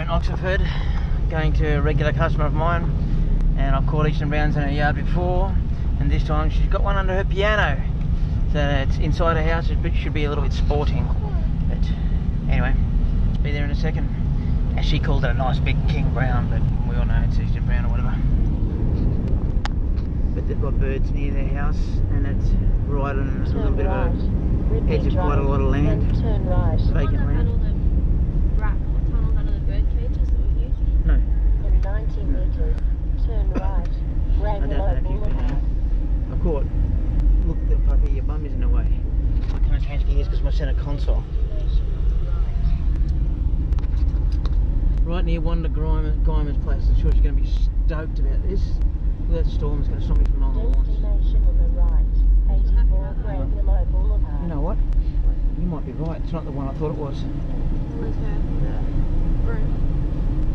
in Oxenford, going to a regular customer of mine, and I've caught Eastern Browns in her yard before, and this time she's got one under her piano. So it's inside her house, it should be a little bit sporting. But anyway, be there in a second. As she called it a nice big king brown, but we all know it's Eastern Brown or whatever. But they've got birds near their house, and it's right on a little bit of a edge of quite a lot of land. Turn right. Vacant land. Tunnels under the bird cages that we used? No. In 90 metres, turn right. I don't know if you've been here. I've caught. Look, the puppy, your bum is in the way. I can't change gears because my centre console. Right near Wanda Guymer's place. I'm sure she's going to be stoked about this. Look, that storm's going to stop me from mowing the lawns. Destination on the right. 84 Grand Willow Boulevard. You know what? You might be right. It's not the one I thought it was. Where's her? The room.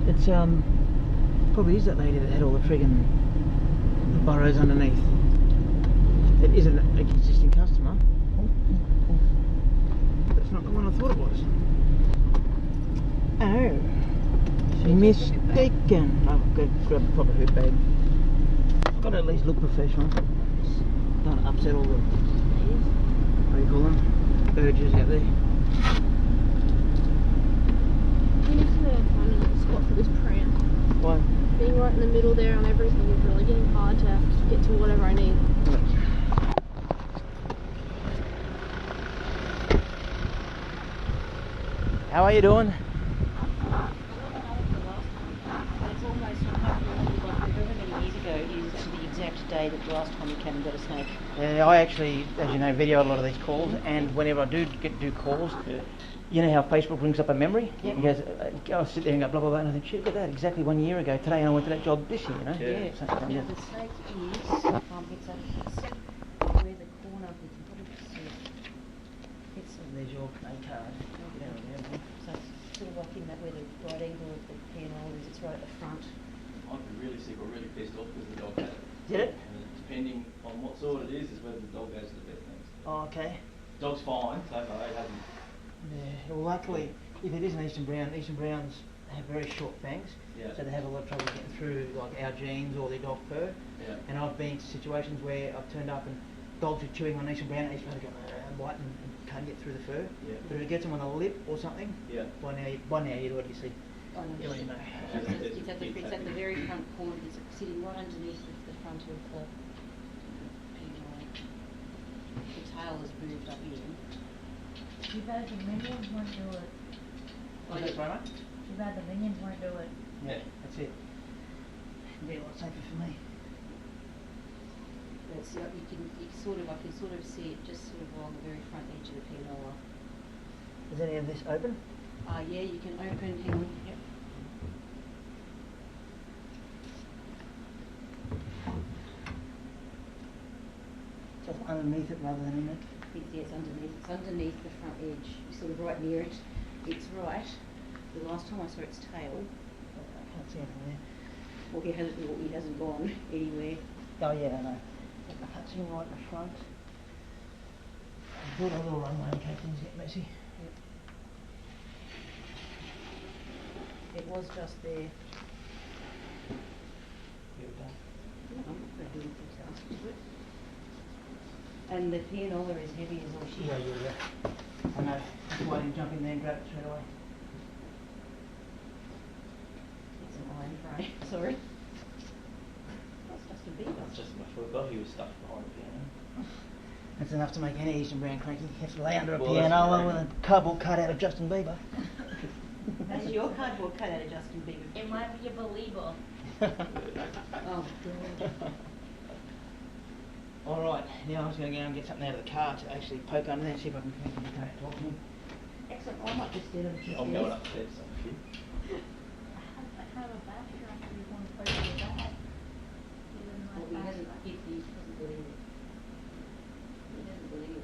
It's probably is that lady that had all the friggin' burrows underneath. It isn't an existing customer. That's not the one I thought it was. Oh, mistaken. I've got to grab a proper hoop bag. I've got to at least look professional. Don't upset all the, what do you call them, urges out there. We need to find another spot for this pram. Why? Being right in the middle there on everything is really getting hard to get to whatever I need. How are you doing? It's almost however many years ago is to the exact day that the last time you came and got a snake. I actually, as you know, video a lot of these calls, and whenever I do calls, you know how Facebook brings up a memory? Yep. You guys, I'll sit there and go blah blah blah, and I think, shit, look at that, exactly 1 year ago today, and I went to that job this year, you know? Yeah. So, Now yeah. the snake is, it's where the corner, we can put it, it's There's your play card. so it's sort of like in that where the right angle of the piano is, it's right at the front. I'd be really sick or really pissed off because the dog had it. Did it? And depending on what sort it is whether the dog goes to the vet next. Oh, okay. Dog's fine, so far it hasn't. Yeah, well luckily, if it is an Eastern Browns have very short fangs, Yeah. so they have a lot of trouble getting through like our jeans or their dog fur. Yeah. And I've been to situations where I've turned up and dogs are chewing on Eastern Brown and Eastern Brown go bite and can't get through the fur. Yeah. But if it gets them on the lip or something, Yeah. by now you'd already see. Oh, no, You already know. it's at the very front corner, it's sitting right underneath the front of the piano. The tail is moved up in. Too bad the minions won't do it. What's that, Brian? Too bad the minions won't do it. Yeah, that's it. It'd be a lot safer for me. That's I can sort of see it just sort of along the very front edge of the pianola. Is any of this open? Yeah, you can open, hang on, yep. So it's underneath it rather than in it? It's underneath the front edge, sort of right near it. It's right. The last time I saw its tail, I can't see anything there. well, he hasn't gone anywhere. Oh yeah, I know. The hatching right in the front. Build a little runway in case things get messy. It was just there. You're done. I'm not going to do anything else to it. And the pianola is heavy as all shit. Yeah. I know. That's why I didn't jump in there and grab it straight away. It's an iron frame. Sorry. That's Justin Bieber. That's just my forgot he was stuck behind the piano. That's enough to make any Eastern Brown cranky. You have to lay under a Well, that's pianola great. with a cardboard cutout of Justin Bieber. That's your cardboard cut out of Justin Bieber. It might be a believer. Oh, God. Alright, now I'm just going to go and get something out of the car to actually poke under there and see if I can talk to him. Excellent. I might just get him to I'm going upstairs, so shit. I have a basket if you want to put it in that. Well, he doesn't believe it. He doesn't believe it.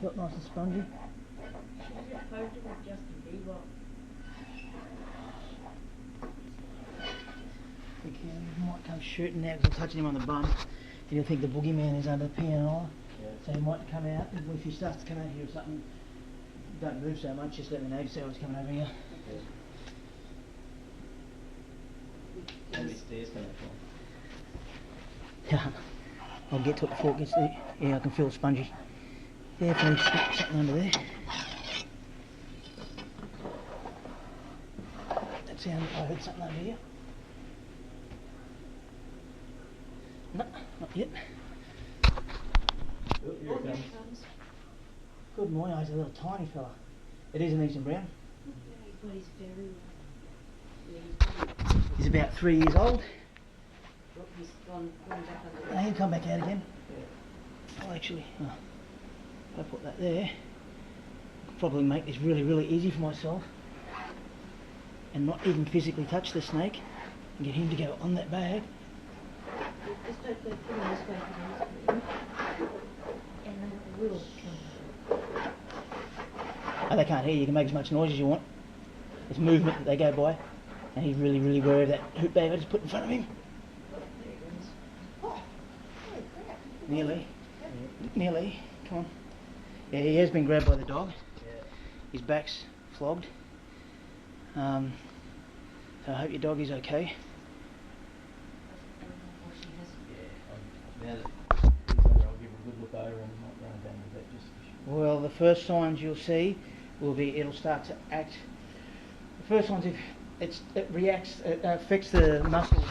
Felt nice and spongy. She just posted with Justin Bieber. Think he might come shooting now because I'm touching him on the bum. He'll think the boogeyman is under the piano. Yeah. So he might come out. If he starts to come out here or something, don't move so much, just let me know to see how he's coming over here. How many stairs coming from? Yeah, I'll get to it before it gets there. Yeah, I can feel it spongy. Yeah, please, something under there. That sounded, I heard something over here. No, not yet. Oh, here it comes. Good morning, he's a little tiny fella. It is an Eastern Brown. But he's very yeah, He's about 3 years old. he's gone back under Now he'll come back out again. I'll actually, if I put that there, I could probably make this really, really easy for myself and not even physically touch the snake and get him to go on that bag. Just don't go put him this way for him. And then it will come. Oh, they can't hear you, you can make as much noise as you want. It's movement that they go by. And he's really, really wary of that hoop bag I just put in front of him. There he goes. Nearly. Nearly. Come on. Yeah, he has been grabbed by the dog. Yeah. His back's flogged. So I hope your dog is okay. Now that he's over, I'll give a good look over and might run down with that just for sure. Well, the first signs you'll see will be it'll start to act. The first signs, if it reacts, it affects the muscles,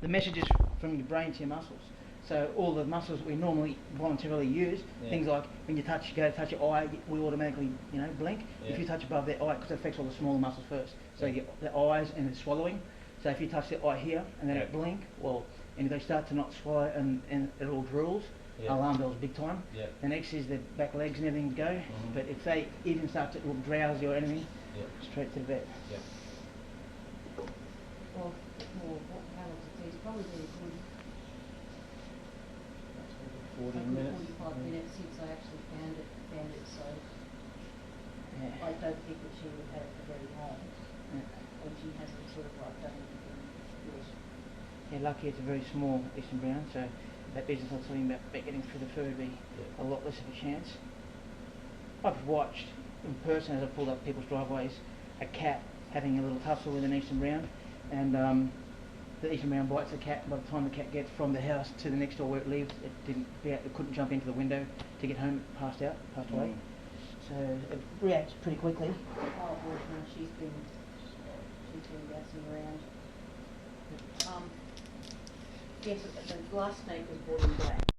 the messages from your brain to your muscles. So all the muscles that we normally voluntarily use, Yeah. things like when you go to touch your eye, we automatically, blink. Yeah. If you touch above the eye, because it affects all the smaller muscles first. So Yeah. you get the eyes and the swallowing. So if you touch the eye here and then it Yeah. blink, and if they start to not swallow and it all drools, Yeah. alarm bells big time. Yeah. The next is the back legs and everything go. Mhm. But if they even start to look drowsy or anything, Yeah. straight to the vet. Yeah. Well, how long does it take? It's probably been 40 a good minutes. 45 minutes since I actually found it, so Yeah. I don't think that she would have it for very long. Yeah. When she hasn't sort of like done anything yet. Yeah, lucky it's a very small Eastern Brown, so that business I was talking about getting through the fur would be a lot less of a chance. I've watched in person as I pulled up people's driveways a cat having a little tussle with an Eastern Brown, and the Eastern Brown bites the cat. By the time the cat gets from the house to the next door where it lives, it couldn't jump into the window to get home, passed away. So it reacts pretty quickly. Oh, well, no, she's been bouncing around. Yes, the last snake was born in black.